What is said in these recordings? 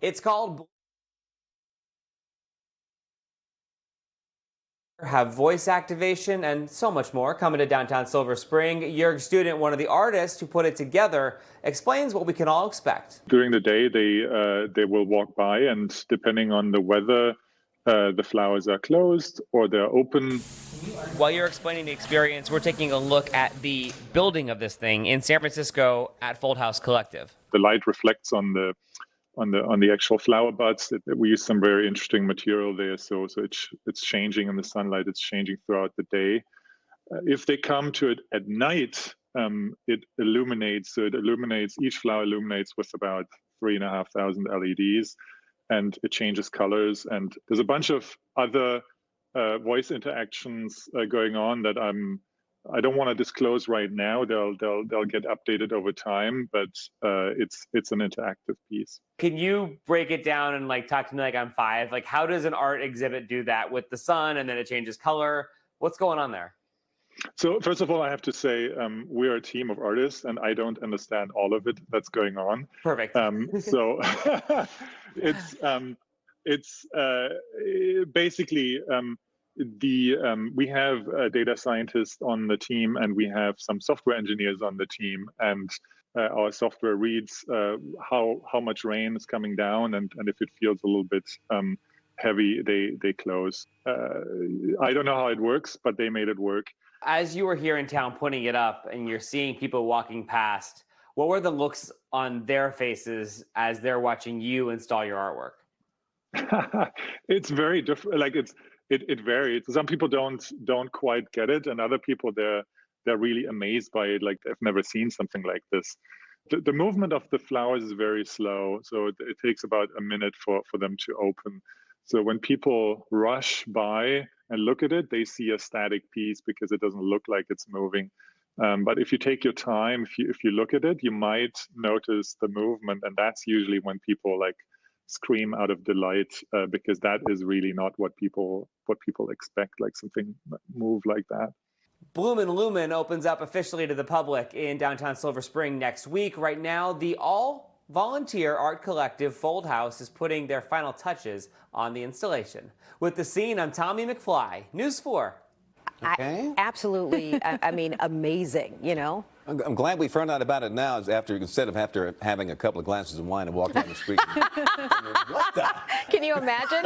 It's called have voice activation and so much more. Coming to downtown Silver Spring, Jörg Student, one of the artists who put it together, explains what we can all expect. During the day, they will walk by, and depending on the weather, the flowers are closed or they're open. While you're explaining the experience, we're taking a look at the building of this thing in San Francisco at Fold House Collective. The light reflects on the actual flower buds. We use some very interesting material there, so it's changing in the sunlight. It's changing throughout the day. If they come to it at night, it illuminates. So it illuminates. Each flower illuminates with about 3,500 LEDs, and it changes colors. And there's a bunch of other voice interactions going on that I don't want to disclose right now. They'll get updated over time, but it's an interactive piece. Can you break it down and talk to me like I'm 5? How does an art exhibit do that with the sun and then it changes color? What's going on there? So first of all, I have to say we're a team of artists, and I don't understand all of it that's going on. Perfect. So it's basically. We have a data scientist on the team, and we have some software engineers on the team, and our software reads how much rain is coming down, and if it feels a little bit heavy, they close. I don't know how it works, but they made it work. As you were here in town putting it up and you're seeing people walking past, what were the looks on their faces as they're watching you install your artwork? It's very different. It varies. Some people don't quite get it, and other people they're really amazed by it. Like they've never seen something like this. The movement of the flowers is very slow, so it takes about a minute for them to open. So when people rush by and look at it, they see a static piece because it doesn't look like it's moving. But if you take your time, if you look at it, you might notice the movement, and that's usually when people scream out of delight because that is really not what people expect, like something move like that. Blumen Lumen opens up officially to the public in downtown Silver Spring next week. Right now, the all-volunteer art collective Fold House is putting their final touches on the installation. With the scene, I'm Tommy McFly, News 4. Okay. Absolutely, I mean, amazing, you know? I'm glad we found out about it now instead of after having a couple of glasses of wine and walking down the street. What the? Can you imagine?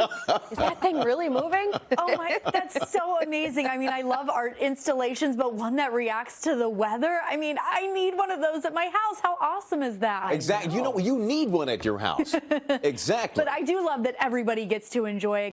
Is that thing really moving? Oh my, that's so amazing. I mean, I love art installations, but one that reacts to the weather. I mean, I need one of those at my house. How awesome is that? Exactly. You need one at your house. Exactly. But I do love that everybody gets to enjoy it.